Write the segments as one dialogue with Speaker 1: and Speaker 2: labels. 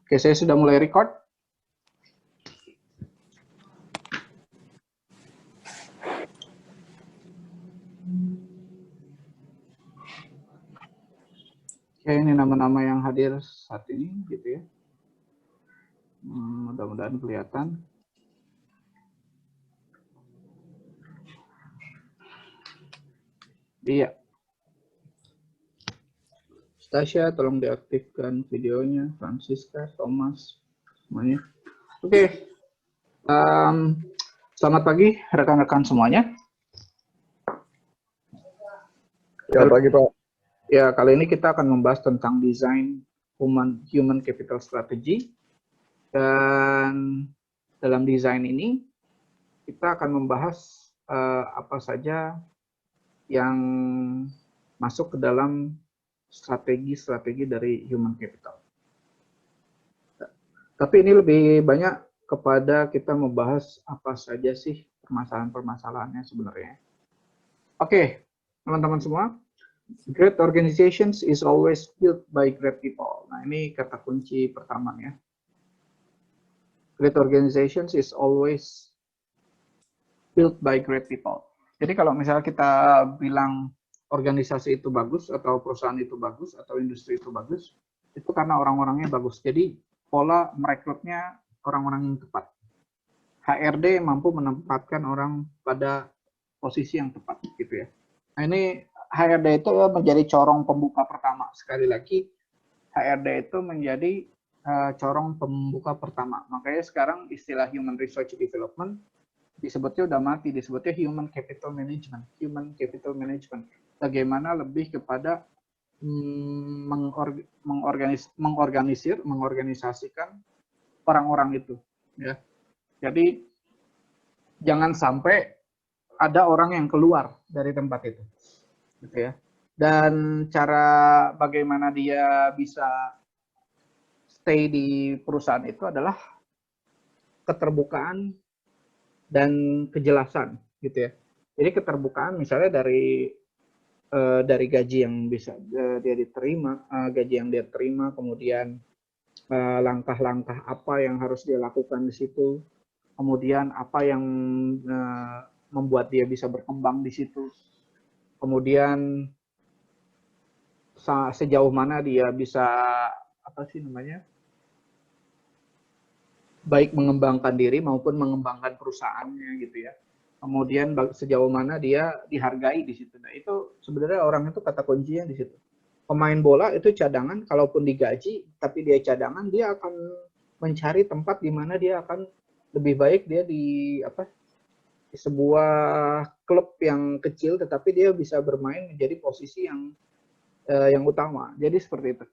Speaker 1: Oke, saya sudah mulai record. Oke, ini nama-nama yang hadir saat ini, gitu ya. Mudah-mudahan kelihatan. Iya. Stasia, tolong diaktifkan videonya. Francisca, Thomas, semuanya. Oke. Selamat pagi, rekan-rekan semuanya.
Speaker 2: Ya, pagi, Pak.
Speaker 1: Ya, kali ini kita akan membahas tentang desain human capital strategy. Dan dalam desain ini, kita akan membahas apa saja yang masuk ke dalam strategi-strategi dari human capital. Tapi ini lebih banyak kepada kita membahas apa saja sih permasalahan-permasalahannya sebenarnya. Oke, teman-teman semua, great organizations is always built by great people. Nah, ini kata kunci pertama ya. Great organizations is always built by great people. Jadi kalau misalnya kita bilang organisasi itu bagus, atau perusahaan itu bagus, atau industri itu bagus, itu karena orang-orangnya bagus. Jadi pola merekrutnya orang-orang yang tepat. HRD mampu menempatkan orang pada posisi yang tepat, gitu ya. Nah, ini HRD itu menjadi corong pembuka pertama. Sekali lagi, HRD itu menjadi corong pembuka pertama. Makanya sekarang istilah Human Resource Development disebutnya udah mati, disebutnya Human Capital Management. Human Capital Management. Bagaimana lebih kepada mengorganisasikan orang-orang itu. Ya. Jadi jangan sampai ada orang yang keluar dari tempat itu, gitu ya. Dan cara bagaimana dia bisa stay di perusahaan itu adalah keterbukaan dan kejelasan, gitu ya. Jadi keterbukaan misalnya dari gaji yang bisa dia diterima, gaji yang dia terima, kemudian langkah-langkah apa yang harus dia lakukan di situ, kemudian apa yang membuat dia bisa berkembang di situ, kemudian sejauh mana dia bisa baik mengembangkan diri maupun mengembangkan perusahaannya, gitu ya. Kemudian sejauh mana dia dihargai di situ. Nah, itu sebenarnya orang itu kata kuncinya di situ. Pemain bola itu cadangan, kalaupun digaji tapi dia cadangan, dia akan mencari tempat di mana dia akan lebih baik dia di sebuah klub yang kecil, tetapi dia bisa bermain menjadi posisi yang utama. Jadi seperti itu.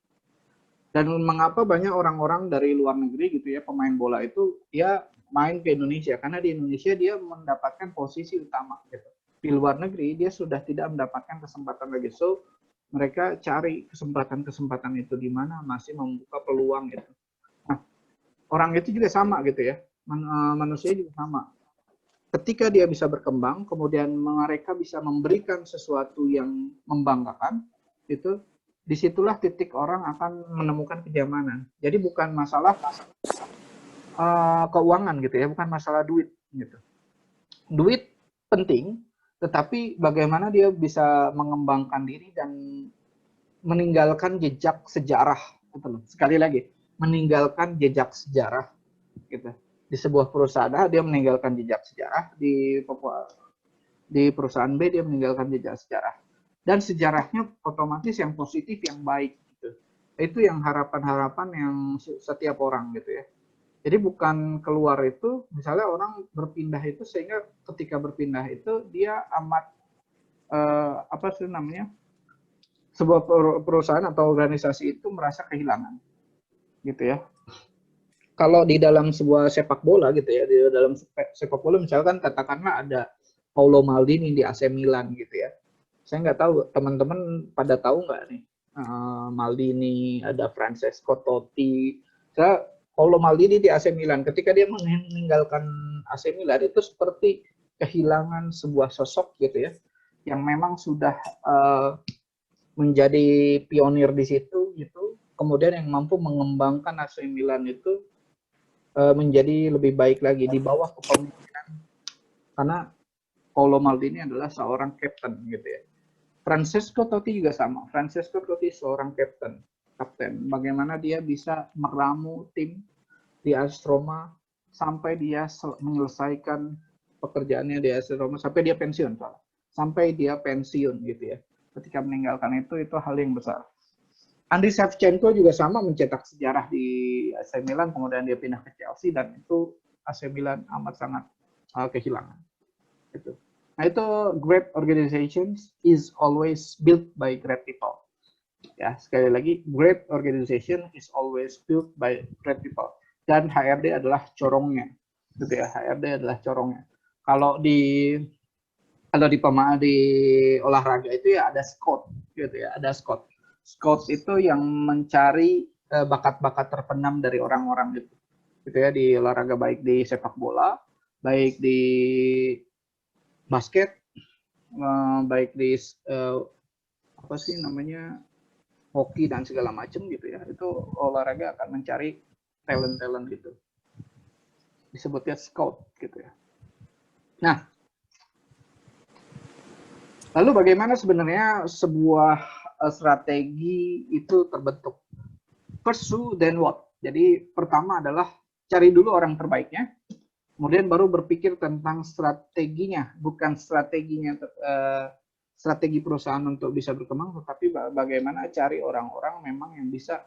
Speaker 1: Dan mengapa banyak orang-orang dari luar negeri, gitu ya, pemain bola itu dia main ke Indonesia, karena di Indonesia dia mendapatkan posisi utama, gitu. Di luar negeri dia sudah tidak mendapatkan kesempatan lagi. So mereka cari kesempatan-kesempatan itu di mana masih membuka peluang, gitu. Nah, orang itu juga sama, gitu ya. Manusia juga sama. Ketika dia bisa berkembang, kemudian mereka bisa memberikan sesuatu yang membanggakan, itu disitulah titik orang akan menemukan kenyamanan. Jadi bukan masalah keuangan, gitu ya, bukan masalah duit, gitu. Duit penting, tetapi bagaimana dia bisa mengembangkan diri dan meninggalkan jejak sejarah, gitu loh. Sekali lagi, meninggalkan jejak sejarah, gitu. Di sebuah perusahaan A dia meninggalkan jejak sejarah, di perusahaan B dia meninggalkan jejak sejarah. Dan sejarahnya otomatis yang positif, yang baik, gitu. Itu yang harapan-harapan yang setiap orang, gitu ya. Jadi bukan keluar itu, misalnya orang berpindah itu, sehingga ketika berpindah itu dia amat sebuah perusahaan atau organisasi itu merasa kehilangan, gitu ya. Kalau di dalam sebuah sepak bola, gitu ya, di dalam sepak bola misalkan katakanlah ada Paolo Maldini di AC Milan, gitu ya. Saya nggak tahu teman-teman pada tahu nggak nih, Maldini, ada Francesco Totti. Paolo Maldini di AC Milan, ketika dia meninggalkan AC Milan itu seperti kehilangan sebuah sosok, gitu ya, yang memang sudah menjadi pionir di situ, gitu. kemudian yang mampu mengembangkan AC Milan itu menjadi lebih baik lagi di bawah kepemimpinan, karena Paolo Maldini adalah seorang kapten gitu ya. Francesco Totti juga sama. Francesco Totti seorang kapten. Bagaimana dia bisa meramu tim di AS Roma sampai dia menyelesaikan pekerjaannya di AS Roma sampai dia pensiun, sampai dia pensiun gitu ya. Ketika meninggalkan itu hal yang besar. Andriy Shevchenko juga sama, mencetak sejarah di AC Milan, kemudian dia pindah ke Chelsea dan itu AC Milan amat sangat kehilangan. Gitu. Nah itu great organizations is always built by great people. Ya sekali lagi, great organization is always built by great people. Dan HRD adalah corongnya, gitu ya. HRD adalah corongnya. Kalau di olahraga itu ya ada scout, gitu ya, ada scout. Scout itu yang mencari bakat-bakat terpendam dari orang-orang gitu ya, di olahraga, baik di sepak bola, baik di basket, baik di apa sih namanya, hoki dan segala macam gitu ya. Itu olahraga akan mencari talent-talent gitu. Disebutnya scout gitu ya. Nah, lalu bagaimana sebenarnya sebuah strategi itu terbentuk? Pursue then what? Jadi pertama adalah cari dulu orang terbaiknya, kemudian baru berpikir tentang strateginya, bukan strategi perusahaan untuk bisa berkembang, tetapi bagaimana cari orang-orang memang yang bisa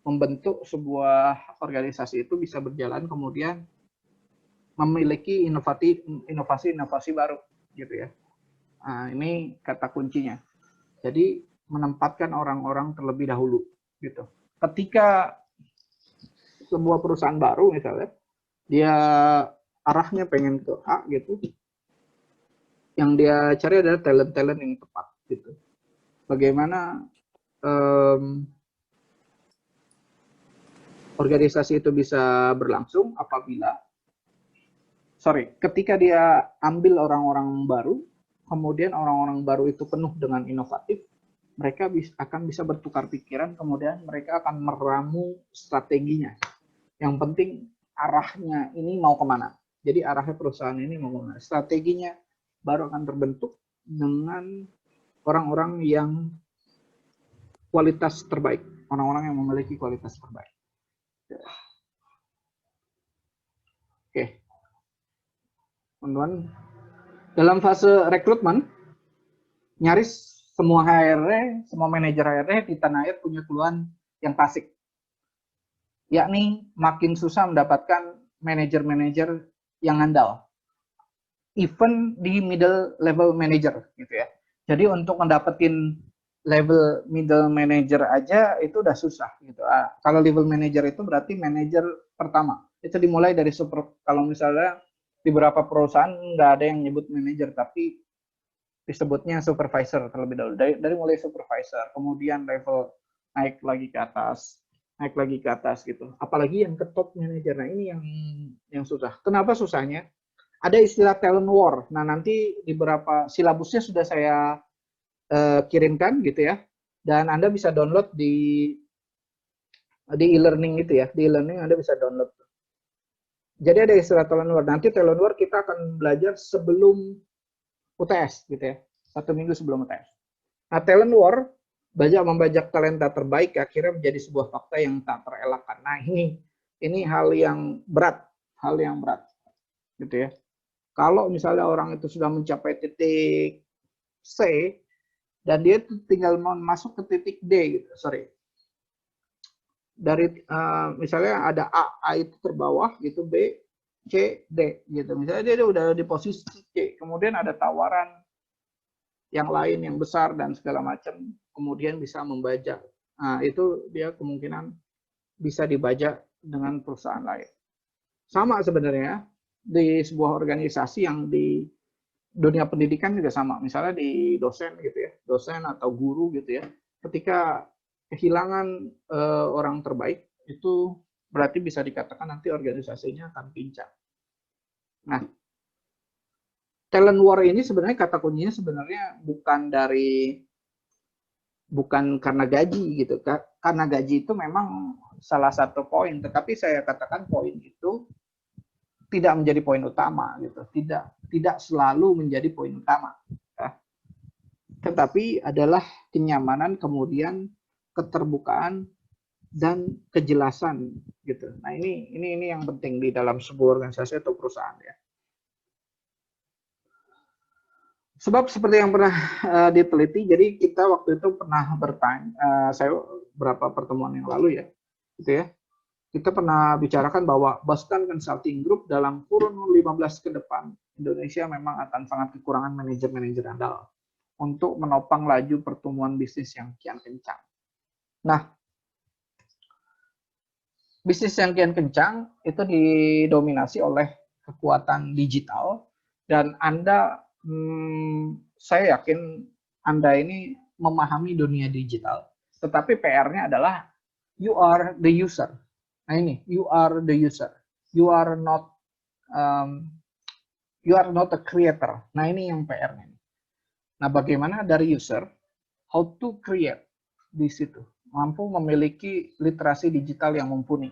Speaker 1: membentuk sebuah organisasi itu bisa berjalan, kemudian memiliki inovasi baru gitu ya. Nah, ini kata kuncinya. Jadi menempatkan orang-orang terlebih dahulu gitu. Ketika sebuah perusahaan baru misalnya, dia arahnya pengen ke A gitu, yang dia cari adalah talent-talent yang tepat gitu. Bagaimana organisasi itu bisa berlangsung apabila ketika dia ambil orang-orang baru, kemudian orang-orang baru itu penuh dengan inovatif, mereka akan bisa bertukar pikiran, kemudian mereka akan meramu strateginya. Yang penting arahnya ini mau kemana. Jadi arahnya perusahaan ini mau kemana. Strateginya baru akan terbentuk dengan orang-orang yang kualitas terbaik. Orang-orang yang memiliki kualitas terbaik. Oke. Teman-teman, dalam fase rekrutmen, nyaris semua HRD, semua manajer HRD di tanah air punya keluhan yang klasik, yakni makin susah mendapatkan manajer-manajer yang andal, even di middle level manager gitu ya. Jadi untuk mendapatkan level middle manager aja itu udah susah gitu. Kalau level manager itu berarti manajer pertama. Itu dimulai dari kalau misalnya di beberapa perusahaan nggak ada yang nyebut manajer, tapi disebutnya supervisor terlebih dahulu. Dari mulai supervisor, kemudian level naik lagi ke atas gitu. Apalagi yang ke top manager. Nah ini yang susah. Kenapa susahnya? Ada istilah talent war. Nah nanti di beberapa silabusnya sudah saya kirimkan gitu ya. Dan Anda bisa download di e-learning itu ya. Di e-learning Anda bisa download. Jadi ada istilah talent war. Nanti talent war kita akan belajar sebelum UTS gitu ya. 1 minggu sebelum UTS. Nah, talent war, membajak talenta terbaik akhirnya menjadi sebuah fakta yang tak terelakkan. Nah, ini hal yang berat gitu ya. Kalau misalnya orang itu sudah mencapai titik C dan dia tinggal mau masuk ke titik D gitu, dari misalnya ada A itu terbawah gitu, B, C, D gitu. Misalnya dia udah di posisi C, kemudian ada tawaran yang lain yang besar dan segala macam, kemudian bisa membajak. Nah, itu dia kemungkinan bisa dibajak dengan perusahaan lain. Sama sebenarnya di sebuah organisasi yang di dunia pendidikan juga sama. Misalnya di dosen gitu ya, dosen atau guru gitu ya. Ketika kehilangan orang terbaik, itu berarti bisa dikatakan nanti organisasinya akan pincang. Nah, talent war ini sebenarnya kata kuncinya sebenarnya bukan dari bukan karena gaji gitu. Karena gaji itu memang salah satu poin, tetapi saya katakan poin itu tidak menjadi poin utama gitu. Tidak selalu menjadi poin utama. Ya. Tetapi adalah kenyamanan, kemudian keterbukaan dan kejelasan gitu. Nah, ini yang penting di dalam sebuah organisasi atau perusahaan ya. Sebab seperti yang pernah diteliti, jadi kita waktu itu pernah bertanya, saya berapa pertemuan yang lalu ya, gitu ya. Kita pernah bicarakan bahwa Boston Consulting Group dalam kurun 15 ke depan, Indonesia memang akan sangat kekurangan manajer-manajer andal untuk menopang laju pertumbuhan bisnis yang kian kencang. Nah, bisnis yang kian kencang itu didominasi oleh kekuatan digital, dan Anda, saya yakin Anda ini memahami dunia digital, tetapi PR-nya adalah you are the user. Nah ini, you are the user. You are not a creator. Nah ini yang PR-nya. Nah bagaimana dari user, how to create di situ, mampu memiliki literasi digital yang mumpuni.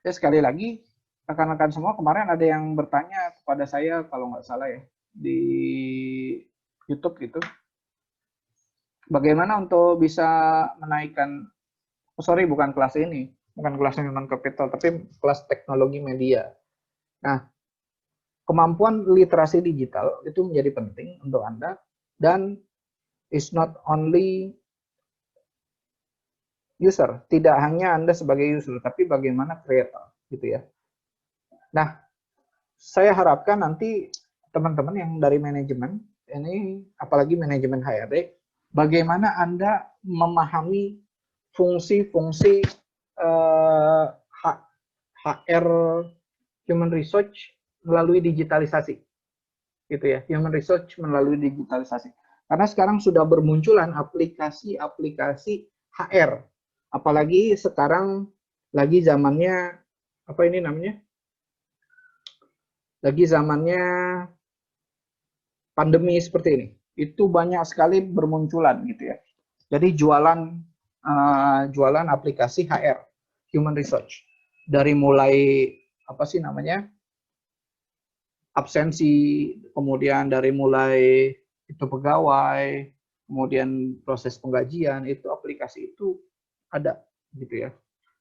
Speaker 1: Ya sekali lagi, rekan-rekan semua, kemarin ada yang bertanya kepada saya, kalau nggak salah ya, di YouTube gitu, bagaimana untuk bisa menaikkan, bukan kelas ini, bukan kelas human capital, tapi kelas teknologi media. Nah, kemampuan literasi digital itu menjadi penting untuk Anda, dan is not only user, tidak hanya Anda sebagai user, tapi bagaimana creator, gitu ya. Nah, saya harapkan nanti teman-teman yang dari manajemen, ini apalagi manajemen HRD, bagaimana Anda memahami fungsi-fungsi HR, human research melalui digitalisasi, gitu ya, human research melalui digitalisasi. Karena sekarang sudah bermunculan aplikasi-aplikasi HR, apalagi sekarang lagi zamannya apa ini namanya? Lagi zamannya pandemi seperti ini, itu banyak sekali bermunculan gitu ya. Jadi jualan aplikasi HR, human research, dari mulai apa sih namanya, absensi, kemudian dari mulai itu pegawai, kemudian proses penggajian, itu aplikasi itu ada gitu ya.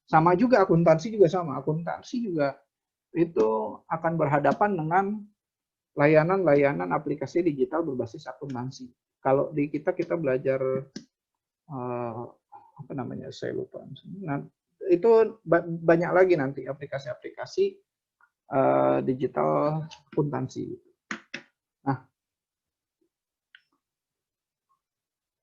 Speaker 1: Sama juga akuntansi juga sama, akuntansi juga itu akan berhadapan dengan layanan-layanan aplikasi digital berbasis akuntansi. Kalau di kita belajar apa namanya, saya lupa. Nah, itu banyak lagi nanti aplikasi-aplikasi digital akuntansi. Nah,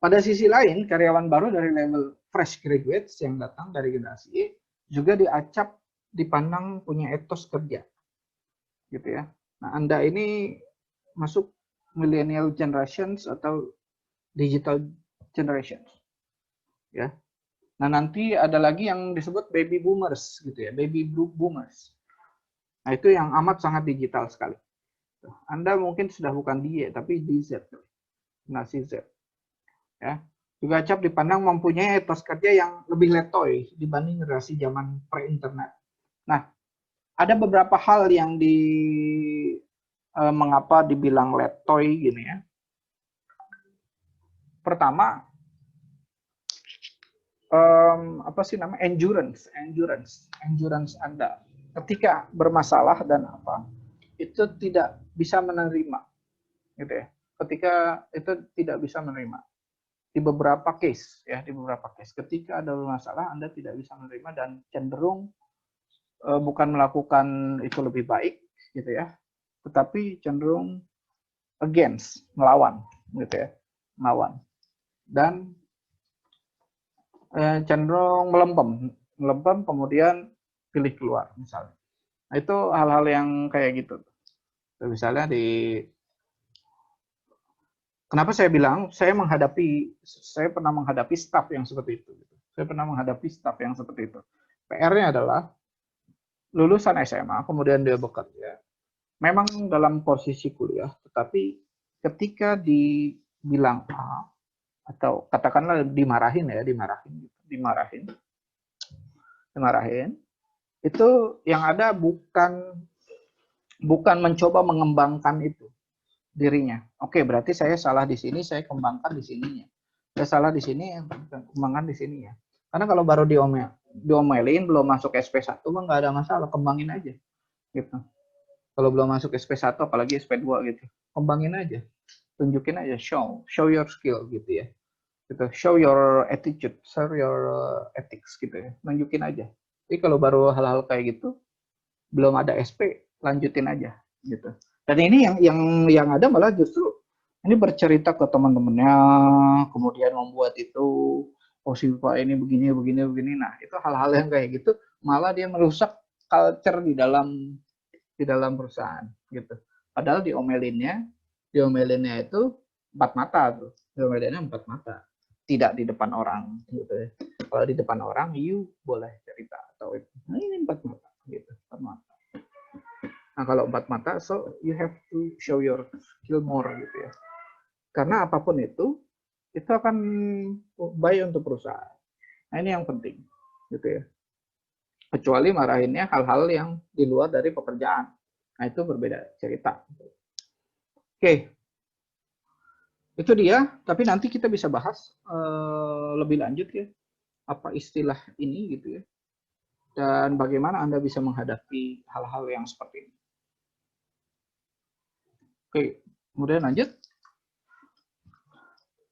Speaker 1: pada sisi lain, karyawan baru dari level fresh graduates yang datang dari generasi E juga diacap, dipandang punya etos kerja, gitu ya. Nah, Anda ini masuk millennial generations atau digital generations, ya. Nah, nanti ada lagi yang disebut baby boomers, gitu ya, baby boomers. Nah, itu yang amat sangat digital sekali. Anda mungkin sudah bukan Y, tapi DZ, generasi Z. Ya, juga acap dipandang mempunyai etos kerja yang lebih letoy dibanding generasi zaman pre-internet. Nah, ada beberapa hal yang mengapa dibilang letoy gini ya. Pertama, apa sih namanya, endurance Anda ketika bermasalah dan apa itu tidak bisa menerima, gitu ya. Ketika itu tidak bisa menerima di beberapa case ya, ketika ada masalah Anda tidak bisa menerima dan cenderung bukan melakukan itu lebih baik, gitu ya, tetapi cenderung against, melawan, gitu ya, melawan, dan cenderung melempem kemudian pilih keluar misalnya. Nah, itu hal-hal yang kayak gitu. Misalnya kenapa saya bilang saya pernah menghadapi staff yang seperti itu. PR-nya adalah lulusan SMA kemudian dia bekerja, memang dalam posisi kuliah, tetapi ketika dibilang A, atau katakanlah dimarahin ya, dimarahin, itu yang ada bukan mencoba mengembangkan itu dirinya. Oke, berarti saya salah di sini, saya kembangkan di sininya. Saya salah di sini, kembangkan di sini ya. Karena kalau baru diomelin, belum masuk SP1 mah nggak ada masalah, kembangin aja gitu. Kalau belum masuk SP1 apalagi SP2 gitu, kembangin aja, tunjukin aja, show your skill gitu ya. Gitu. Show your attitude, show your ethics gitu ya. Nunjukin aja. Jadi kalau baru hal-hal kayak gitu, belum ada SP, lanjutin aja gitu. Dan ini yang ada malah justru ini bercerita ke teman-temannya, kemudian membuat itu, oh si Pak ini begini. Nah, itu hal-hal yang kayak gitu malah dia merusak culture di dalam perusahaan gitu. Padahal diomelinnya itu empat mata tuh. Diomelinnya empat mata. Tidak di depan orang gitu ya. Kalau di depan orang you boleh cerita atau nah ini empat mata gitu, empat mata. Nah, kalau empat mata so you have to show your skill more gitu ya. Karena apapun itu akan baik untuk perusahaan. Nah, ini yang penting gitu ya. Kecuali marahinnya hal-hal yang di luar dari pekerjaan. Nah, itu berbeda cerita. Oke. Itu dia, tapi nanti kita bisa bahas lebih lanjut ya, apa istilah ini gitu ya. Dan bagaimana Anda bisa menghadapi hal-hal yang seperti ini. Oke, kemudian lanjut.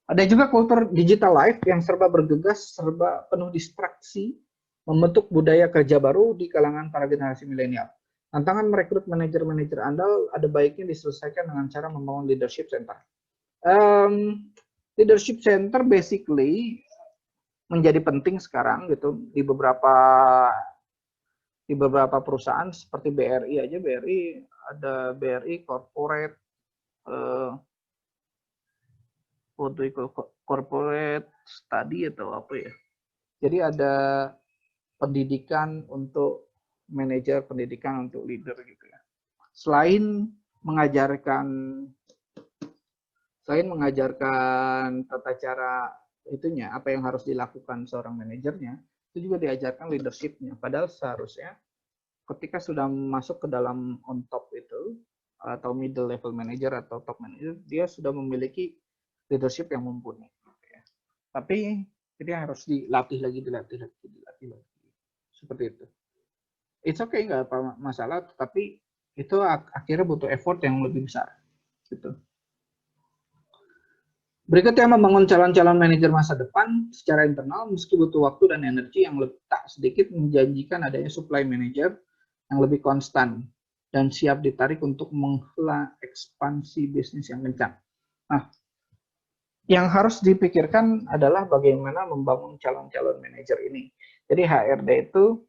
Speaker 1: Ada juga kultur digital life yang serba bergegas, serba penuh distraksi, membentuk budaya kerja baru di kalangan para generasi milenial. Tantangan merekrut manajer-manajer andal ada baiknya diselesaikan dengan cara membangun leadership center. Leadership center basically menjadi penting sekarang gitu di beberapa perusahaan seperti BRI aja. Ada BRI corporate corporate study atau apa ya. Jadi ada pendidikan untuk manajer, pendidikan untuk leader gitu ya. Selain mengajarkan tata cara itunya, apa yang harus dilakukan seorang manajernya, itu juga diajarkan leadership-nya. Padahal seharusnya ketika sudah masuk ke dalam on top itu, atau middle level manager atau top manager, dia sudah memiliki leadership yang mumpuni. Tapi jadi harus dilatih lagi. Seperti itu. It's okay, nggak apa masalah, tapi itu akhirnya butuh effort yang lebih besar. Gitu. Berikutnya, membangun calon-calon manajer masa depan secara internal meski butuh waktu dan energi yang tak sedikit menjanjikan adanya supply manager yang lebih konstan dan siap ditarik untuk menghela ekspansi bisnis yang kencang. Nah, yang harus dipikirkan adalah bagaimana membangun calon-calon manajer ini. Jadi HRD itu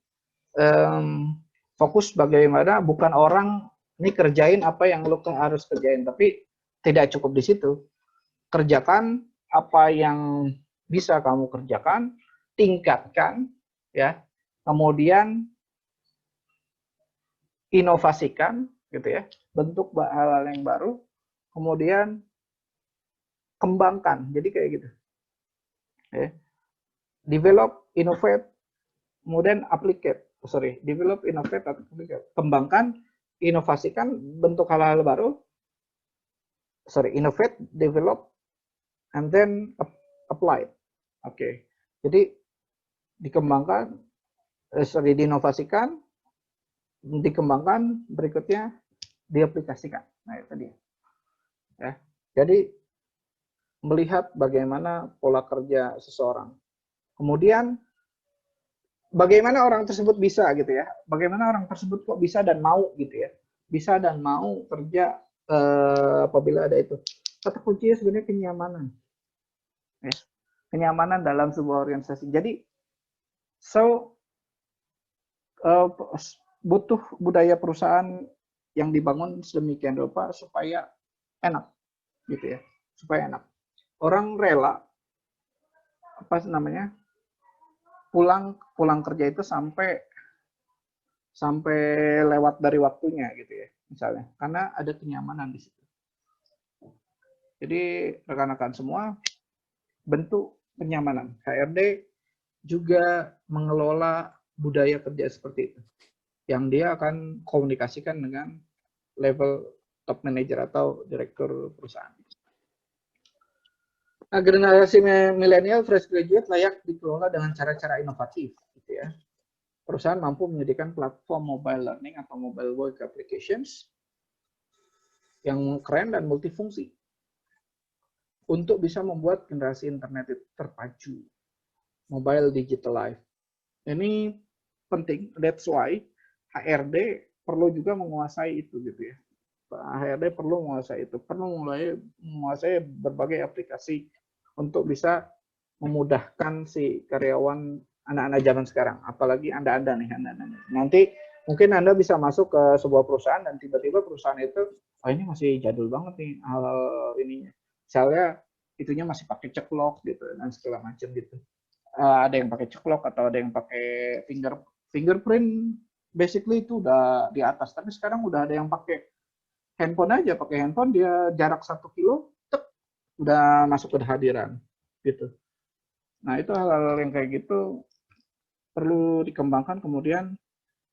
Speaker 1: fokus bagaimana, bukan orang ini kerjain apa yang lo harus kerjain, tapi tidak cukup di situ. Kerjakan apa yang bisa kamu kerjakan, tingkatkan ya, kemudian inovasikan gitu ya, bentuk hal-hal yang baru, kemudian kembangkan. Jadi kayak gitu ya. Develop, innovate, kemudian develop, innovate, applicate. Kembangkan, inovasikan, bentuk hal-hal baru, innovate, develop, and then apply. Oke. Jadi dikembangkan, diinovasikan, dikembangkan, berikutnya diaplikasikan. Nah, itu dia. Ya. Jadi melihat bagaimana pola kerja seseorang. Kemudian bagaimana orang tersebut bisa gitu ya. Bagaimana orang tersebut kok bisa dan mau gitu ya. Bisa dan mau kerja apabila ada itu. Kata kuncinya sebenarnya kenyamanan. Ya. Kenyamanan dalam sebuah organisasi. Jadi butuh budaya perusahaan yang dibangun sedemikian rupa supaya enak gitu ya. Supaya enak. Orang rela pulang kerja itu sampai lewat dari waktunya gitu ya, misalnya, karena ada kenyamanan di situ. Jadi rekan-rekan semua, bentuk kenyamanan. HRD juga mengelola budaya kerja seperti itu, yang dia akan komunikasikan dengan level top manager atau direktur perusahaan. Nah, generasi milenial fresh graduate layak dikelola dengan cara-cara inovatif, gitu ya. Perusahaan mampu menyediakan platform mobile learning atau mobile work applications yang keren dan multifungsi untuk bisa membuat generasi internet itu terpacu, mobile digital life. Ini penting, that's why HRD perlu juga menguasai itu, gitu ya. HRD perlu menguasai itu, perlu menguasai berbagai aplikasi untuk bisa memudahkan si karyawan anak-anak zaman sekarang, apalagi Anda nih. Nanti mungkin Anda bisa masuk ke sebuah perusahaan dan tiba-tiba perusahaan itu, oh ini masih jadul banget nih hal ininya. Misalnya itunya masih pakai ceklok gitu dan segala macam gitu. Ada yang pakai ceklok atau ada yang pakai fingerprint, basically itu udah di atas. Tapi sekarang udah ada yang pakai handphone aja, pakai handphone dia jarak 1 kilo, tek, udah masuk ke hadiran gitu. Nah itu hal-hal yang kayak gitu perlu dikembangkan. Kemudian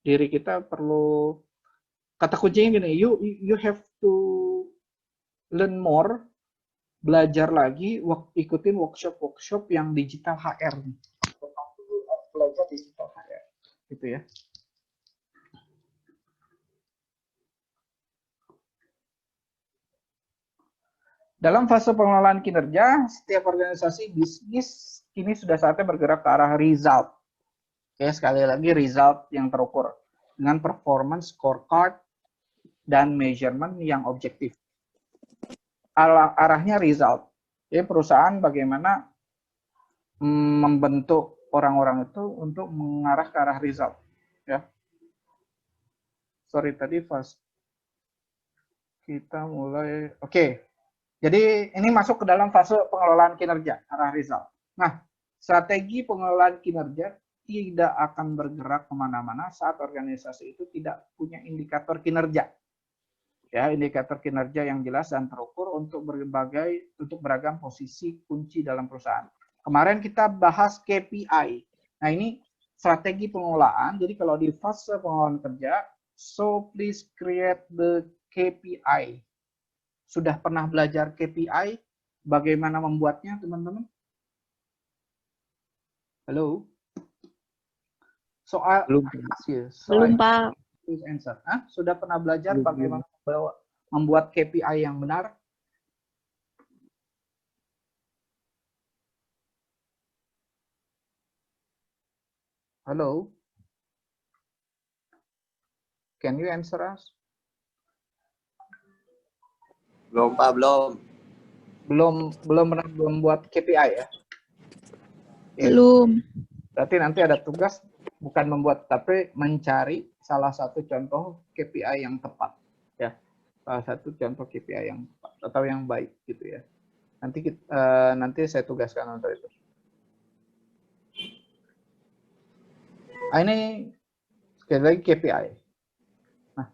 Speaker 1: diri kita perlu, kata kuncinya gini, you have to learn more, belajar lagi, ikutin workshop yang digital HR, belajar digital HR gitu ya. Dalam fase pengelolaan kinerja, setiap organisasi bisnis kini sudah saatnya bergerak ke arah result. Oke, sekali lagi result yang terukur dengan performance scorecard dan measurement yang objektif. Arahnya result. Jadi perusahaan bagaimana membentuk orang-orang itu untuk mengarah ke arah result. Ya. Sorry tadi fast. Kita mulai. Oke. Jadi ini masuk ke dalam fase pengelolaan kinerja, arah result. Nah, strategi pengelolaan kinerja tidak akan bergerak kemana-mana saat organisasi itu tidak punya indikator kinerja. Ya, indikator kinerja yang jelas dan terukur untuk beragam posisi kunci dalam perusahaan. Kemarin kita bahas KPI. Nah, ini strategi pengelolaan. Jadi kalau di fase pengelolaan kerja, so please create the KPI. Sudah pernah belajar KPI? Bagaimana membuatnya, teman-teman? Halo? Soal
Speaker 3: belum Pak.
Speaker 1: Please answer. Sudah pernah belajar bagaimana membuat KPI yang benar? Halo? Can you answer us?
Speaker 4: Belum, Pak, belum.
Speaker 1: Belum pernah membuat KPI ya?
Speaker 3: Belum.
Speaker 1: Berarti nanti ada tugas bukan membuat, tapi mencari salah satu contoh KPI yang tepat ya. Salah satu contoh KPI yang tepat atau yang baik gitu ya. Nanti saya tugaskan untuk itu. Ini sekali lagi KPI. Nah,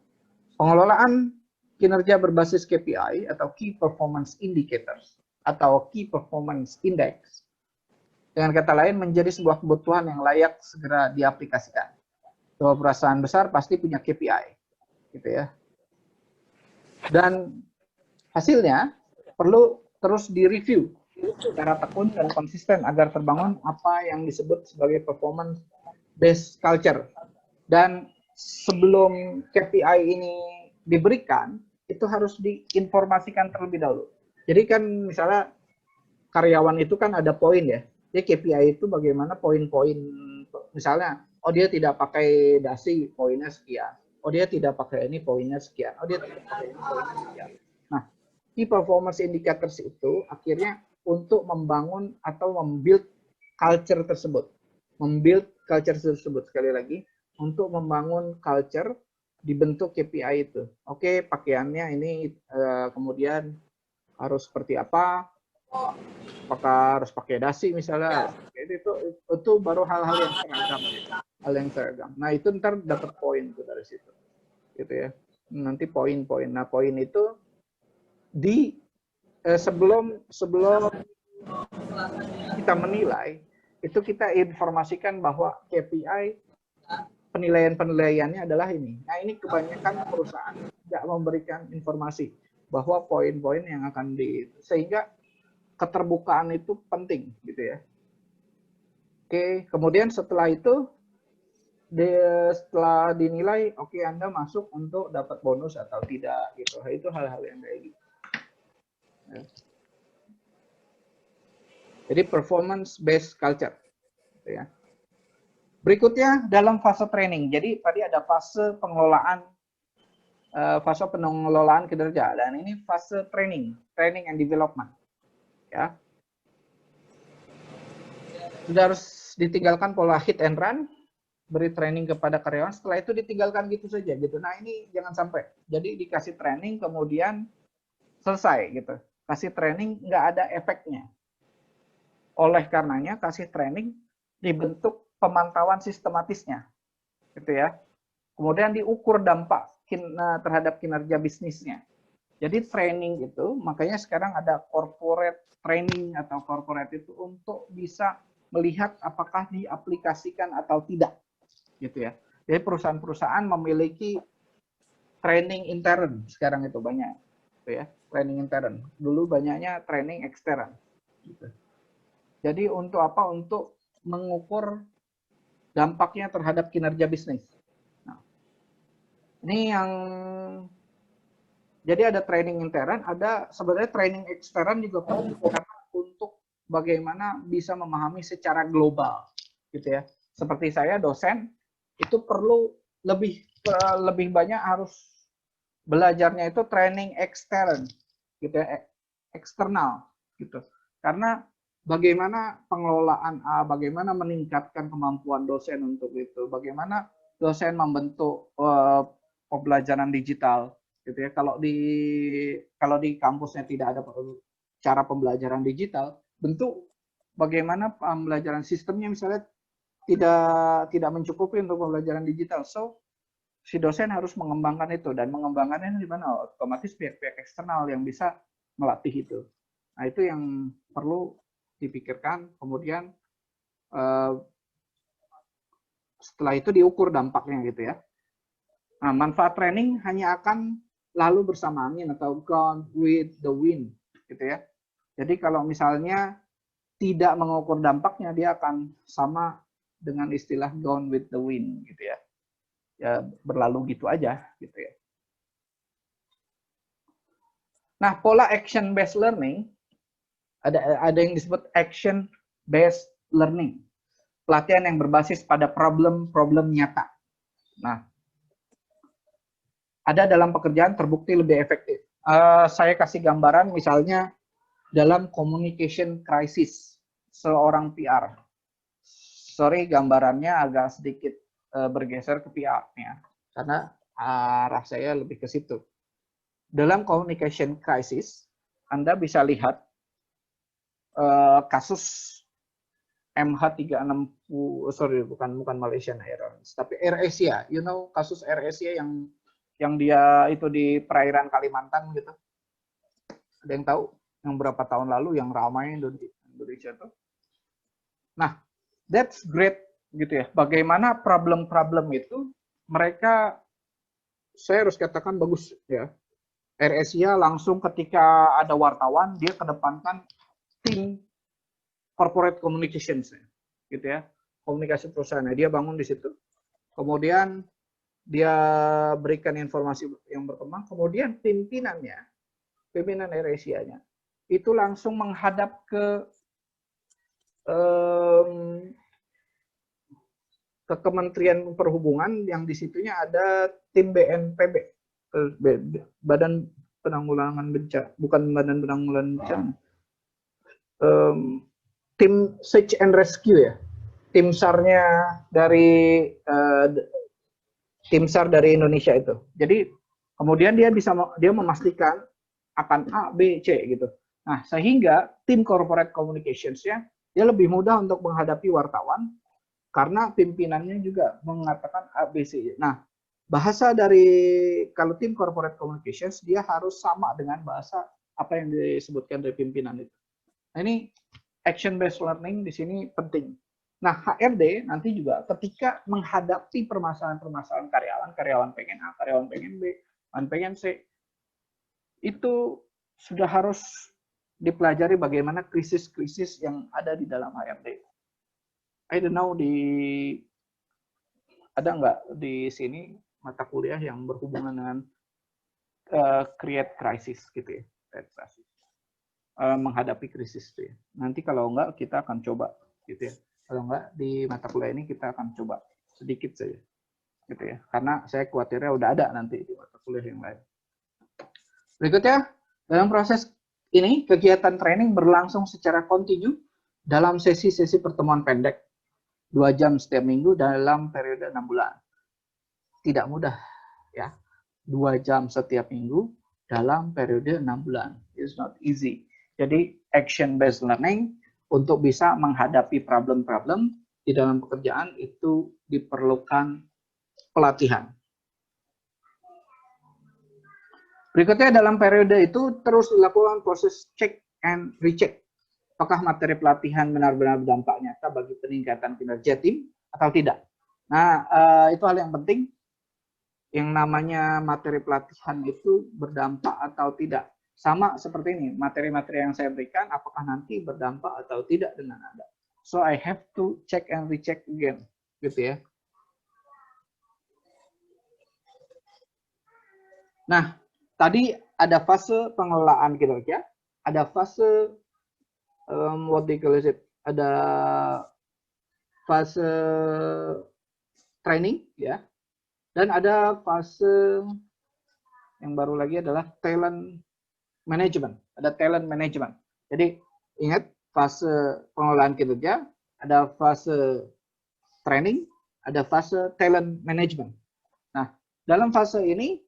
Speaker 1: pengelolaan kinerja berbasis KPI atau Key Performance Indicators atau Key Performance Index, dengan kata lain menjadi sebuah kebutuhan yang layak segera diaplikasikan. Sebuah perusahaan besar pasti punya KPI, gitu ya. Dan hasilnya perlu terus direview secara tekun dan konsisten agar terbangun apa yang disebut sebagai performance based culture. Dan sebelum KPI ini diberikan, itu harus diinformasikan terlebih dahulu. Jadi kan misalnya karyawan itu kan ada poin ya. Jadi KPI itu bagaimana poin-poin, misalnya, oh dia tidak pakai dasi, poinnya sekian. Oh dia tidak pakai ini, poinnya sekian. Oh dia tidak pakai ini, poinnya sekian. Nah, key performance indicators itu akhirnya untuk membangun atau membuild culture tersebut. Membuild culture tersebut, sekali lagi, untuk membangun culture dibentuk KPI itu. Oke, pakaiannya ini kemudian harus seperti apa? Apakah harus pakai dasi misalnya? Itu baru hal-hal yang seragam. Hal yang seragam. Nah, itu ntar dapat poin tuh dari situ. Gitu ya. Nanti poin-poin. Nah, poin itu di sebelum kita menilai, itu kita informasikan bahwa KPI penilaian-penilaiannya adalah ini. Nah, ini kebanyakan perusahaan tidak memberikan informasi bahwa poin-poin yang akan sehingga keterbukaan itu penting gitu ya. Oke, kemudian setelah itu setelah dinilai, oke, Anda masuk untuk dapat bonus atau tidak gitu. Itu hal-hal yang kayak gitu. Ya. Jadi performance based culture gitu ya. Berikutnya dalam fase training. Jadi tadi ada fase pengelolaan kinerja, dan ini fase training and development. Ya. Sudah harus ditinggalkan pola hit and run, beri training kepada karyawan, setelah itu ditinggalkan gitu saja gitu. Nah, ini jangan sampai. Jadi dikasih training kemudian selesai gitu. Kasih training nggak ada efeknya. Oleh karenanya kasih training dibentuk pemantauan sistematisnya, gitu ya. Kemudian diukur dampak terhadap kinerja bisnisnya. Jadi training itu, makanya sekarang ada corporate training atau corporate itu untuk bisa melihat apakah diaplikasikan atau tidak, gitu ya. Jadi perusahaan-perusahaan memiliki training intern sekarang itu banyak, gitu ya. Training intern. Dulu banyaknya training ekstern. Gitu. Jadi untuk apa? Untuk mengukur dampaknya terhadap kinerja bisnis. Nah, ini yang jadi ada training intern, ada sebenarnya training ekstern juga perlu karena untuk bagaimana bisa memahami secara global, gitu ya. Seperti saya dosen itu perlu lebih banyak harus belajarnya itu training ekstern, gitu ya, eksternal, gitu. Karena bagaimana pengelolaan bagaimana meningkatkan kemampuan dosen untuk itu, bagaimana dosen membentuk pembelajaran digital, gitu ya. Kalau di kampusnya tidak ada cara pembelajaran digital, bentuk bagaimana pembelajaran sistemnya misalnya tidak mencukupi untuk pembelajaran digital. So si dosen harus mengembangkan itu, dan mengembangkannya di mana? Otomatis pihak-pihak eksternal yang bisa melatih itu. Nah, itu yang perlu dipikirkan, kemudian setelah itu diukur dampaknya gitu ya. Nah, manfaat training hanya akan lalu bersama angin atau gone with the wind gitu ya. Jadi kalau misalnya tidak mengukur dampaknya, dia akan sama dengan istilah gone with the wind gitu ya. Ya berlalu gitu aja gitu ya. Nah, pola action based learning ada yang disebut action based learning. Pelatihan yang berbasis pada problem nyata. Nah, ada dalam pekerjaan terbukti lebih efektif. Saya kasih gambaran misalnya dalam communication crisis seorang PR. Sorry, gambarannya agak sedikit bergeser ke PR-nya karena arah saya lebih ke situ. Dalam communication crisis, Anda bisa lihat kasus MH360, sorry, bukan Malaysian Airlines, tapi AirAsia. You know kasus AirAsia yang dia itu di perairan Kalimantan gitu. Ada yang tahu? Yang berapa tahun lalu yang ramai Indonesia itu. Nah, that's great gitu ya. Bagaimana problem-problem itu mereka, saya harus katakan bagus ya. AirAsia langsung ketika ada wartawan dia kedepankan tim corporate communications gitu ya, komunikasi perusahaannya dia bangun di situ, kemudian dia berikan informasi yang berkembang, kemudian pimpinan AirAsia-nya itu langsung menghadap ke Kementerian Perhubungan yang di situnya ada tim BNPB, Badan Penanggulangan Bencana, bukan Badan Penanggulangan Bencana, tim Search and Rescue ya, tim SAR-nya dari tim SAR dari Indonesia itu. Jadi kemudian dia memastikan akan A, B, C gitu. Nah, sehingga tim corporate communications-nya dia lebih mudah untuk menghadapi wartawan karena pimpinannya juga mengatakan A, B, C. Nah, bahasa dari kalau tim corporate communications dia harus sama dengan bahasa apa yang disebutkan dari pimpinan itu. Nah, ini action based learning di sini penting. Nah, HRD nanti juga ketika menghadapi permasalahan-permasalahan karyawan, karyawan pengen A, karyawan pengen B, karyawan pengen C, itu sudah harus dipelajari bagaimana krisis-krisis yang ada di dalam HRD. I don't know ada nggak di sini mata kuliah yang berhubungan dengan create crisis gitu ya, create crisis. Menghadapi krisis itu ya. Nanti kalau enggak kita akan coba gitu ya. Kalau enggak di mata kuliah ini kita akan coba sedikit saja gitu ya. Karena saya khawatirnya udah ada nanti di mata kuliah yang lain. Berikutnya, dalam proses ini kegiatan training berlangsung secara kontinu dalam sesi-sesi pertemuan pendek 2 jam setiap minggu dalam periode 6 bulan. Tidak mudah ya. 2 jam setiap minggu dalam periode 6 bulan. It's not easy. Jadi action based learning untuk bisa menghadapi problem-problem di dalam pekerjaan itu diperlukan pelatihan. Berikutnya dalam periode itu terus dilakukan proses check and recheck. Apakah materi pelatihan benar-benar berdampak nyata bagi peningkatan kinerja tim atau tidak? Nah, itu hal yang penting. Yang namanya materi pelatihan itu berdampak atau tidak. Sama seperti ini, materi-materi yang saya berikan, apakah nanti berdampak atau tidak dengan Anda. So, I have to check and recheck again. Gitu ya. Nah, tadi ada fase pengelolaan kinerja, ada fase, what they call it, ada fase training, ya. Dan ada fase yang baru lagi adalah talent management. Ada talent management. Jadi ingat fase pengelolaan kinerja, ada fase training, ada fase talent management. Nah, dalam fase ini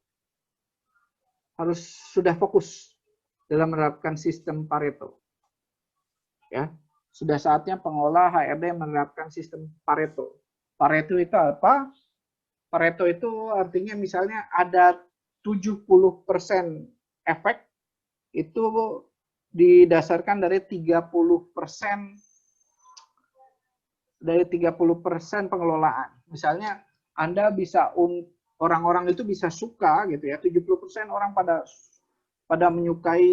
Speaker 1: harus sudah fokus dalam menerapkan sistem Pareto. Ya, sudah saatnya pengelola HRD menerapkan sistem Pareto. Pareto itu apa? Pareto itu artinya misalnya ada 70% efek itu didasarkan dari 30% pengelolaan. Misalnya Anda bisa orang-orang itu bisa suka gitu ya, 70% orang pada menyukai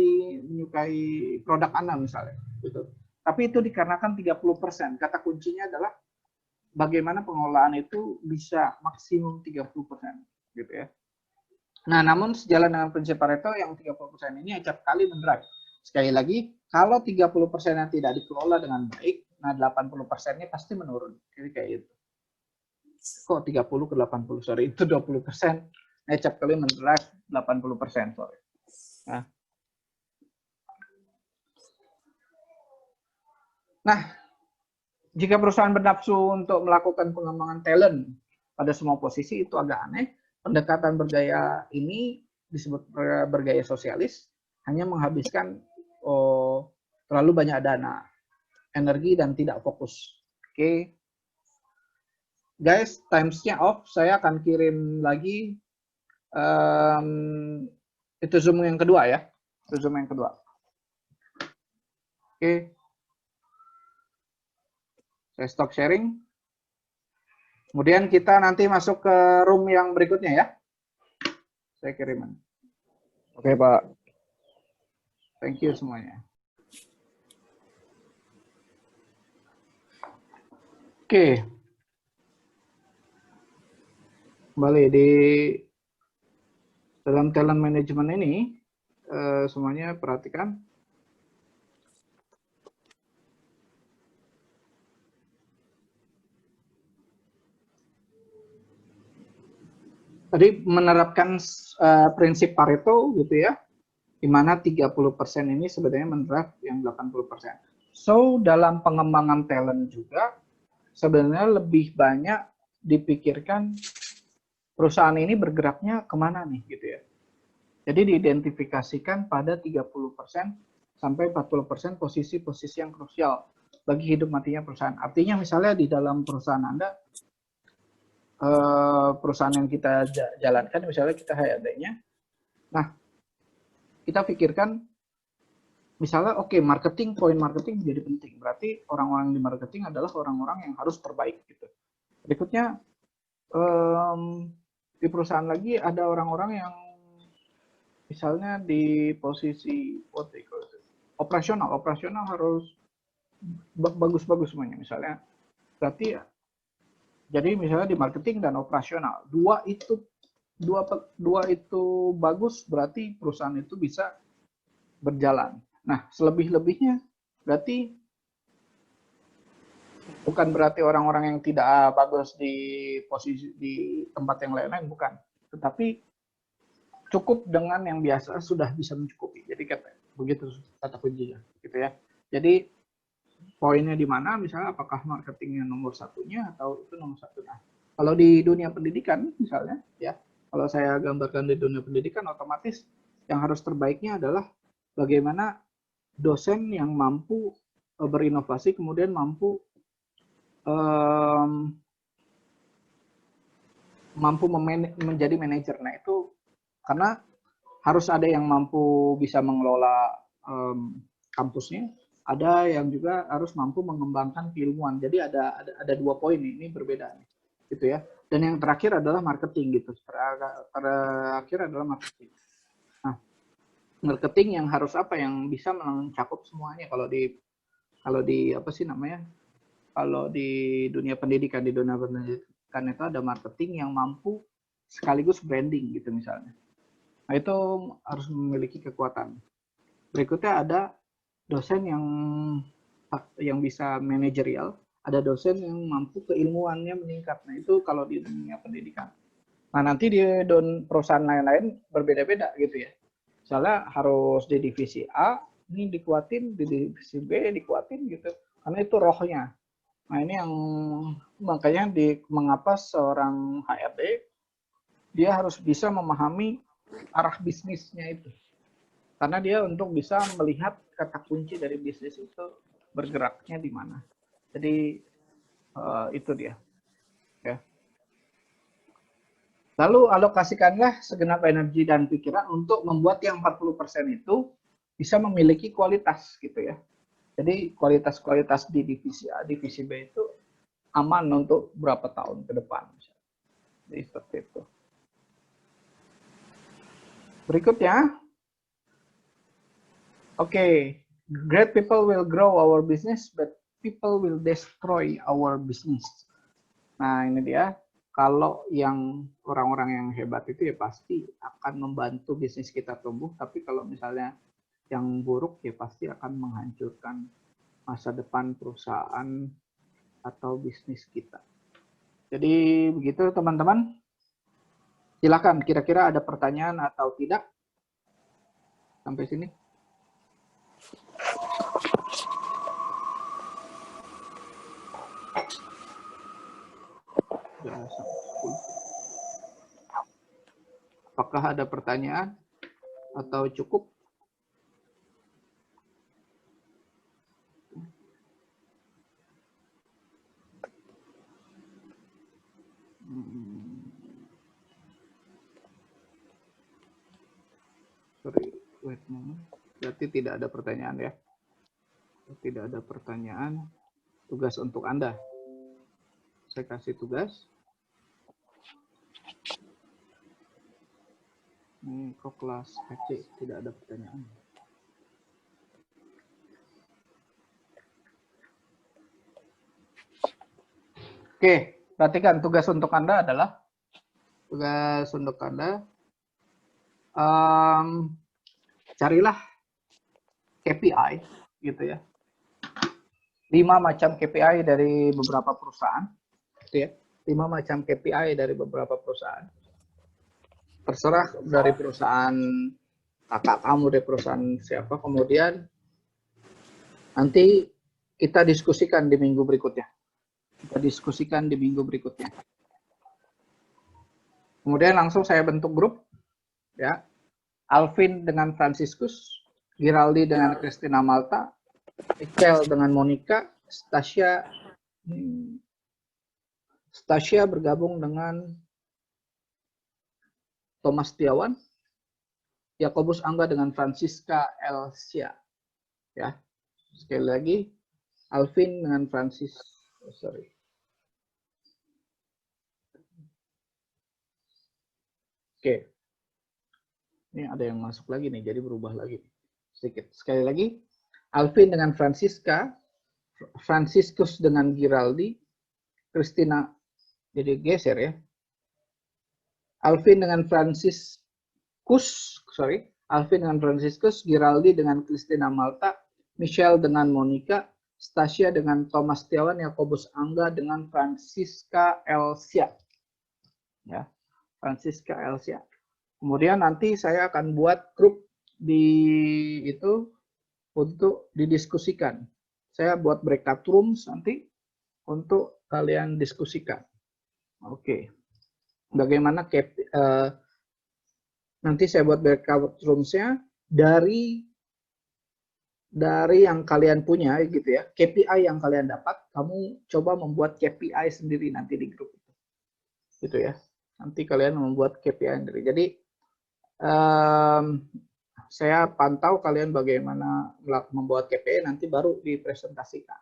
Speaker 1: produk Anda misalnya gitu. Tapi itu dikarenakan 30%. Kata kuncinya adalah bagaimana pengelolaan itu bisa maksimum 30% gitu ya. Nah, namun sejalan dengan prinsip Pareto yang 30% ini acap kali mendrive. Sekali lagi, kalau 30% yang tidak dikelola dengan baik, nah 80%-nya pasti menurun. Jadi kayak itu. Kok 30 ke 80, sorry, itu 20%. Acap kali mendrive 80%, sorry. Nah, jika perusahaan bernafsu untuk melakukan pengembangan talent pada semua posisi itu agak aneh. Pendekatan bergaya ini disebut bergaya sosialis, hanya menghabiskan terlalu banyak dana, energi, dan tidak fokus. Oke. Guys, timesnya off. Saya akan kirim lagi itu Zoom yang kedua ya. Itu Zoom yang kedua. Oke. Saya stop sharing. Kemudian kita nanti masuk ke room yang berikutnya ya. Saya kiriman.
Speaker 2: Oke, Pak.
Speaker 1: Thank you semuanya. Oke. Kembali di dalam talent management ini, semuanya perhatikan. Tadi menerapkan prinsip Pareto gitu ya, di mana 30% ini sebenarnya menerap yang 80%. So, dalam pengembangan talent juga, sebenarnya lebih banyak dipikirkan perusahaan ini bergeraknya kemana nih gitu ya. Jadi diidentifikasikan pada 30% sampai 40% posisi-posisi yang krusial bagi hidup matinya perusahaan. Artinya misalnya di dalam perusahaan Anda, perusahaan yang kita jalankan, misalnya kita HRD-nya, nah kita pikirkan misalnya oke, marketing, poin marketing menjadi penting. Berarti orang-orang di marketing adalah orang-orang yang harus terbaik gitu. Berikutnya di perusahaan lagi ada orang-orang yang misalnya di posisi operasional harus bagus-bagus semuanya. Misalnya berarti jadi misalnya di marketing dan operasional dua itu bagus, berarti perusahaan itu bisa berjalan. Nah, selebih-lebihnya berarti bukan berarti orang-orang yang tidak bagus di posisi di tempat yang lain-lain, bukan. Tetapi cukup dengan yang biasa sudah bisa mencukupi. Jadi begitu kata kuncinya, gitu ya. Jadi poinnya di mana? Misalnya apakah marketingnya nomor satunya atau itu nomor satu. Nah, kalau di dunia pendidikan misalnya, ya, kalau saya gambarkan di dunia pendidikan, otomatis yang harus terbaiknya adalah bagaimana dosen yang mampu berinovasi, kemudian mampu menjadi manajer. Nah, itu karena harus ada yang mampu bisa mengelola kampusnya, ada yang juga harus mampu mengembangkan keilmuan. Jadi ada dua poin ini berbeda, gitu ya. Dan yang terakhir adalah marketing, gitu. Terakhir adalah marketing. Nah, marketing yang harus apa? Yang bisa mencakup semuanya. Kalau di apa sih namanya? Kalau di dunia pendidikan itu ada marketing yang mampu sekaligus branding, gitu misalnya. Nah, itu harus memiliki kekuatan. Berikutnya ada dosen yang bisa manajerial, ada dosen yang mampu keilmuannya meningkat. Nah, itu kalau di dunia pendidikan. Nah, nanti di perusahaan lain-lain berbeda-beda gitu ya. Misalnya harus di divisi A, ini dikuatin, di divisi B dikuatin gitu. Karena itu rohnya. Nah, ini yang makanya mengapa seorang HRD dia harus bisa memahami arah bisnisnya itu. Karena dia untuk bisa melihat kata kunci dari bisnis itu bergeraknya di mana. Jadi itu dia. Ya. Lalu alokasikanlah segenap energi dan pikiran untuk membuat yang 40% itu bisa memiliki kualitas gitu ya. Jadi kualitas-kualitas di divisi A, divisi B itu aman untuk berapa tahun ke depan. Jadi seperti itu. Berikutnya, okay, great people will grow our business, but people will destroy our business. Nah, ini dia. Kalau yang orang-orang yang hebat itu ya pasti akan membantu bisnis kita tumbuh. Tapi kalau misalnya yang buruk ya pasti akan menghancurkan masa depan perusahaan atau bisnis kita. Jadi begitu teman-teman. Silakan, kira-kira ada pertanyaan atau tidak? Sampai sini. Apakah ada pertanyaan atau cukup? Sorry, wait moment. Berarti tidak ada pertanyaan ya? Tidak ada pertanyaan. Tugas untuk Anda. Saya kasih tugas. Ini kok kelas HC tidak ada pertanyaan. Oke, perhatikan tugas untuk Anda adalah carilah KPI gitu ya. 5 macam KPI dari beberapa perusahaan gitu ya. 5 macam KPI dari beberapa perusahaan. Terserah dari perusahaan kakak kamu, dari perusahaan siapa, kemudian nanti kita diskusikan di minggu berikutnya. Kemudian langsung saya bentuk grup ya. Alvin dengan Franciscus, Giraldi dengan Christina Malta, Michael dengan Monica, Stasia bergabung dengan Thomas Tiawan, Yakobus Angga dengan Francisca Elsia. Ya. Sekali lagi, Alvin dengan Francis. Oh, sorry. Oke. Ini ada yang masuk lagi nih, jadi berubah lagi. Sedikit. Sekali lagi, Alvin dengan Francisca, Franciscus dengan Giraldi, Christina, jadi geser ya. Alvin dengan Franciscus, Alvin dengan Franciscus, Giraldi dengan Christina Malta, Michelle dengan Monica, Stasia dengan Thomas Setiawan, Yakobus Angga dengan Francisca Elsia. Ya, Francisca Elsia. Kemudian nanti saya akan buat grup di itu untuk didiskusikan. Saya buat breakout rooms nanti untuk kalian diskusikan. Oke. Bagaimana nanti saya buat breakout rooms-nya dari yang kalian punya gitu ya. KPI yang kalian dapat, kamu coba membuat KPI sendiri nanti di grup itu. Gitu ya. Nanti kalian membuat KPI sendiri. Jadi saya pantau kalian bagaimana membuat KPI, nanti baru dipresentasikan.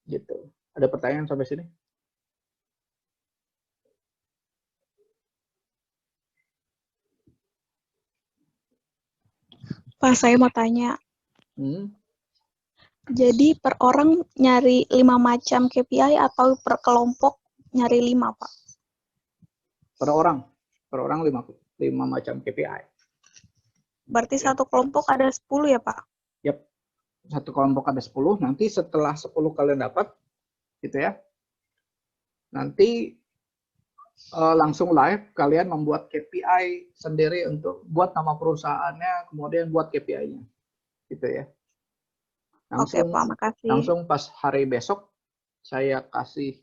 Speaker 1: Gitu. Ada pertanyaan sampai sini?
Speaker 3: Pak, saya mau tanya.
Speaker 1: Hmm?
Speaker 3: Jadi per orang nyari 5 macam KPI atau per kelompok nyari 5, Pak?
Speaker 1: Per orang 5 macam KPI.
Speaker 3: Berarti
Speaker 1: Ya.
Speaker 3: satu kelompok ada 10 ya, Pak?
Speaker 1: Yap. Satu kelompok ada 10, nanti setelah 10 kalian dapat, gitu ya. Nanti langsung live, kalian membuat KPI sendiri untuk buat nama perusahaannya, kemudian buat KPI-nya. Gitu ya.
Speaker 3: Oke, Pak, makasih.
Speaker 1: Langsung pas hari besok, saya kasih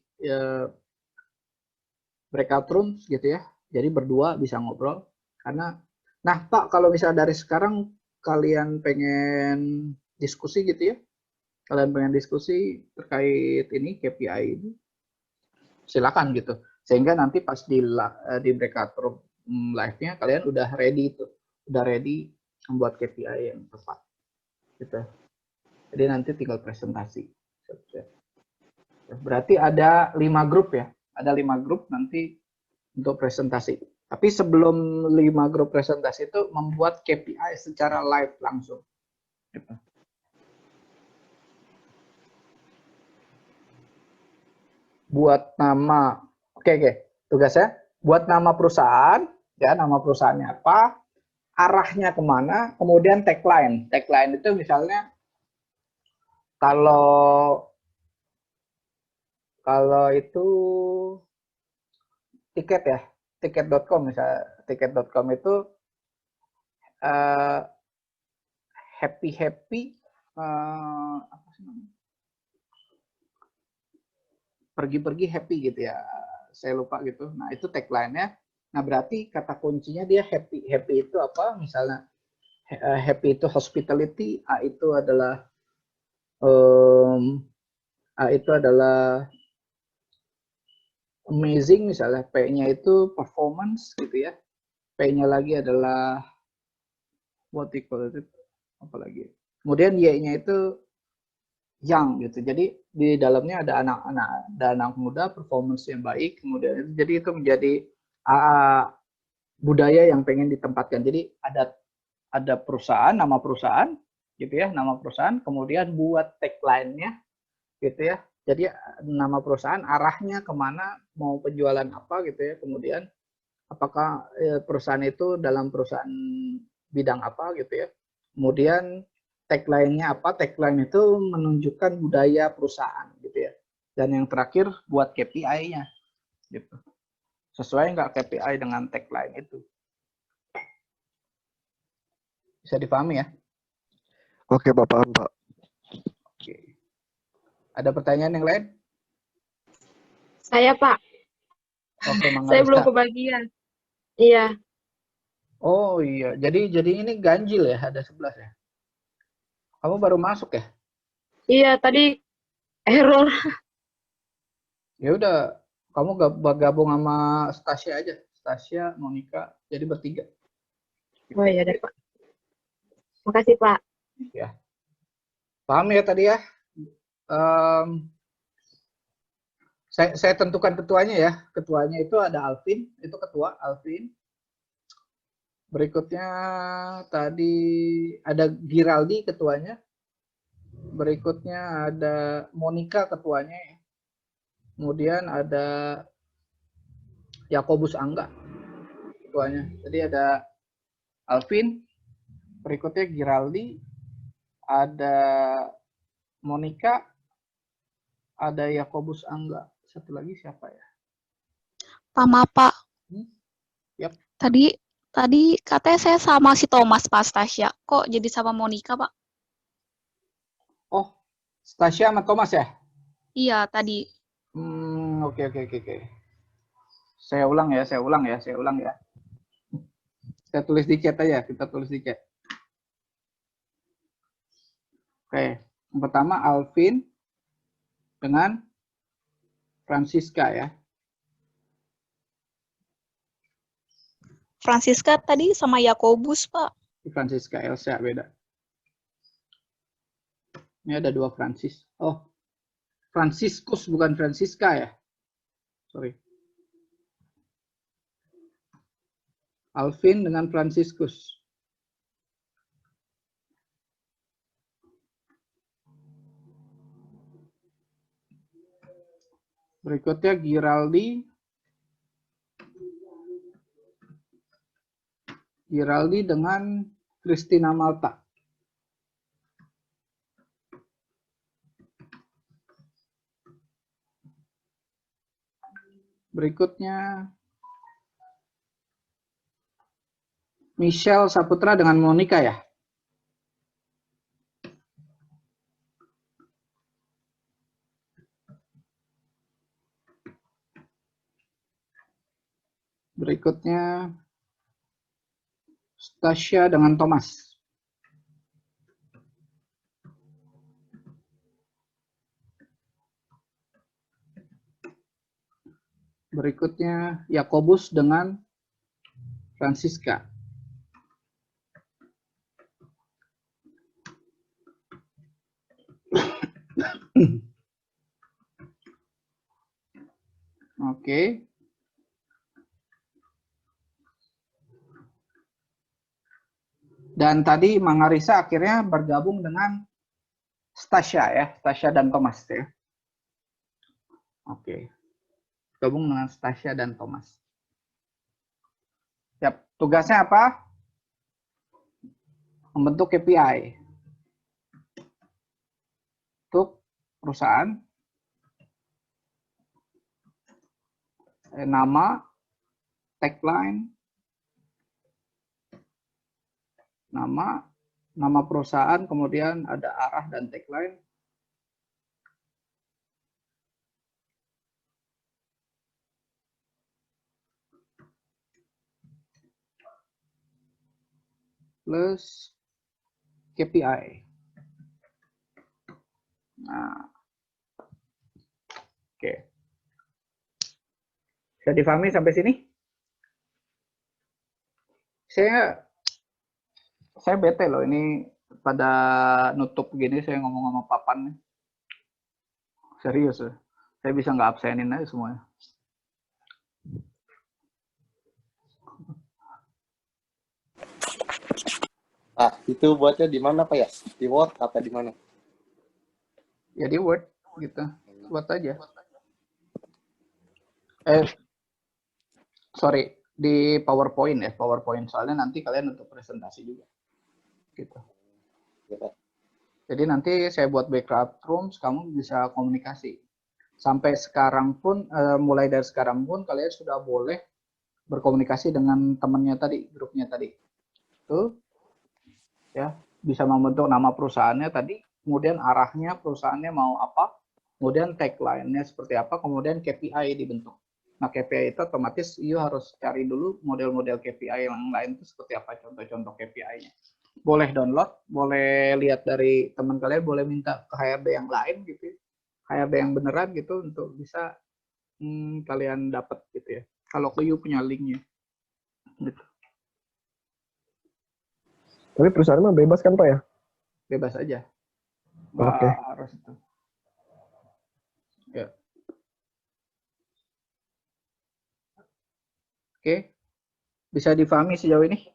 Speaker 1: breakout rooms gitu ya. Jadi berdua bisa ngobrol. Nah Pak, kalau misalnya dari sekarang kalian pengen diskusi gitu ya, kalian pengen diskusi terkait ini KPI ini, silakan gitu. Sehingga nanti pas di breakout room live-nya kalian udah ready membuat KPI yang tepat. Gitu. Jadi nanti tinggal presentasi. Berarti ada 5 grup ya. Ada 5 grup nanti untuk presentasi. Tapi sebelum 5 grup presentasi itu membuat KPI secara live langsung. Gitu. Buat nama, oke, tugasnya buat nama perusahaan, ya nama perusahaannya apa, arahnya kemana, kemudian tagline. Tagline itu misalnya kalau itu tiket ya, tiket.com misalnya, tiket.com itu happy apa sih namanya? Pergi-pergi happy gitu ya, saya lupa gitu. Nah itu tagline-nya. Nah berarti kata kuncinya dia happy. Happy itu apa? Misalnya happy itu hospitality, A itu adalah amazing misalnya, P-nya itu performance gitu ya. P-nya lagi adalah what you call it, apa lagi? Kemudian Y-nya itu young gitu. Jadi di dalamnya ada anak muda, performance yang baik, kemudian jadi itu menjadi budaya yang pengen ditempatkan. Jadi ada perusahaan, nama perusahaan gitu ya, nama perusahaan, kemudian buat tagline-nya gitu ya. Jadi nama perusahaan arahnya kemana, mau penjualan apa gitu ya, kemudian apakah perusahaan itu dalam perusahaan bidang apa gitu ya. Kemudian tagline-nya apa? Tagline itu menunjukkan budaya perusahaan gitu ya. Dan yang terakhir buat KPI-nya gitu. Sesuai nggak KPI dengan tagline itu? Bisa dipahami ya?
Speaker 2: Oke, Pak, paham, Pak.
Speaker 1: Oke. Ada pertanyaan yang lain?
Speaker 5: Saya, Pak.
Speaker 1: Oke,
Speaker 5: Saya belum kebagian. Iya.
Speaker 1: Oh iya, jadi ini ganjil ya, ada 11 ya. Kamu baru masuk ya?
Speaker 5: Iya, tadi error.
Speaker 1: Ya udah, kamu gabung sama Stasia aja. Stasia, Monica, jadi bertiga.
Speaker 5: Oh iya deh, Pak. Makasih, Pak.
Speaker 1: Ya. Paham ya tadi ya? Em, saya tentukan ketuanya ya. Ketuanya itu ada Alvin, itu ketua Alvin. Berikutnya tadi ada Giraldi ketuanya. Berikutnya ada Monica ketuanya. Kemudian ada Yakobus Angga ketuanya. Jadi ada Alvin, berikutnya Giraldi, ada Monica, ada Yakobus Angga. Satu lagi siapa ya?
Speaker 3: Pak.
Speaker 1: Yap.
Speaker 3: Tadi katanya saya sama si Thomas, Pak Stasia. Kok jadi sama Monica, Pak?
Speaker 1: Oh, Stasia sama Thomas ya?
Speaker 3: Iya, tadi.
Speaker 1: Oke. Saya ulang ya. Saya tulis di chat aja, kita tulis di chat. Oke, yang pertama Alvin dengan Francisca ya.
Speaker 3: Francisca tadi sama Yakobus, Pak.
Speaker 1: Francisca Elsa beda. Ini ada dua Francis. Oh, Franciscus bukan Francisca ya. Sorry. Alvin dengan Franciscus. Berikutnya Giraldi dengan Christina Malta. Berikutnya Michelle Saputra dengan Monica ya. Berikutnya Stasia dengan Thomas. Berikutnya Yakobus dengan Francisca. Oke. Dan tadi Mangarisa akhirnya bergabung dengan Stasia ya, Stasia dan Thomas ya. Oke. Gabung dengan Stasia dan Thomas. Siap. Tugasnya apa? Membentuk KPI untuk perusahaan. Nama, tagline, nama perusahaan, kemudian ada arah dan tagline. Plus KPI. Nah, oke. Bisa difahami sampai sini? Saya bete loh ini pada nutup gini saya ngomong sama papan nih. Serius loh. Saya bisa nggak absenin aja semuanya.
Speaker 4: Ah, itu buatnya di mana Pak ya? Di Word apa di mana?
Speaker 1: Ya di Word gitu. Buat aja. Sorry, di PowerPoint ya, PowerPoint. Soalnya nanti kalian untuk presentasi juga. Gitu.
Speaker 4: Ya,
Speaker 1: Jadi nanti saya buat backup rooms, kamu bisa komunikasi. Sampai sekarang pun, mulai dari sekarang pun kalian sudah boleh berkomunikasi dengan temannya tadi, grupnya tadi. Tuh, ya, bisa membentuk nama perusahaannya tadi, kemudian arahnya perusahaannya mau apa, kemudian tagline-nya seperti apa, kemudian KPI dibentuk. Nah, KPI itu otomatis you harus cari dulu model-model KPI yang lain itu seperti apa, contoh-contoh KPI-nya. Boleh download, boleh lihat dari teman kalian, boleh minta ke HRD yang lain gitu, HRD yang beneran gitu untuk bisa kalian dapat gitu ya. Kalau ke you punya linknya, gitu.
Speaker 2: Tapi perusahaan mah bebas kan Pak ya?
Speaker 1: Bebas aja.
Speaker 2: Oke.
Speaker 1: Harus itu. Ya. Oke, bisa difahami sejauh ini?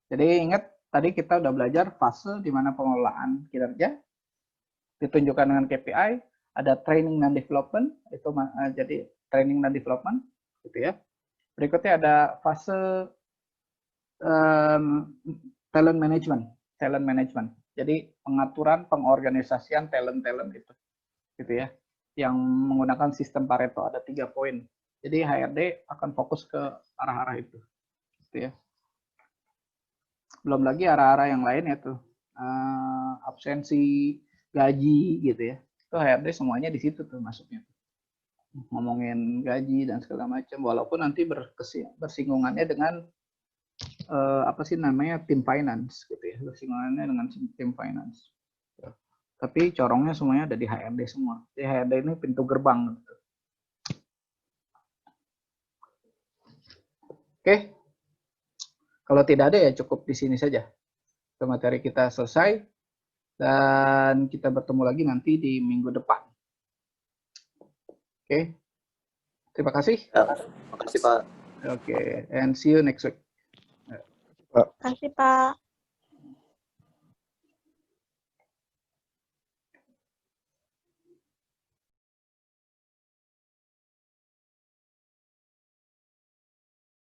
Speaker 1: Jadi ingat tadi kita udah belajar fase di mana pengelolaan kinerja ditunjukkan dengan KPI, ada training dan development, itu jadi training dan development, gitu ya. Berikutnya ada fase talent management. Jadi pengaturan, pengorganisasian talent itu, gitu ya. Yang menggunakan sistem Pareto ada 3 poin. Jadi HRD akan fokus ke arah-arah itu, gitu ya. Belum lagi arah-arah yang lain yaitu absensi, gaji, gitu ya. Itu HRD semuanya di situ tuh masuknya. Ngomongin gaji dan segala macam, walaupun nanti bersinggungannya dengan apa sih namanya tim finance, gitu ya. Bersinggungannya dengan tim finance. Tapi corongnya semuanya ada di HRD semua. Jadi HRD ini pintu gerbang. Gitu. Oke. Kalau tidak ada ya cukup di sini saja. Materi kita selesai dan kita bertemu lagi nanti di minggu depan. Oke. Terima kasih.
Speaker 4: Ya, makasih Pak.
Speaker 1: Oke, and see you next week.
Speaker 3: Terima kasih, Pak.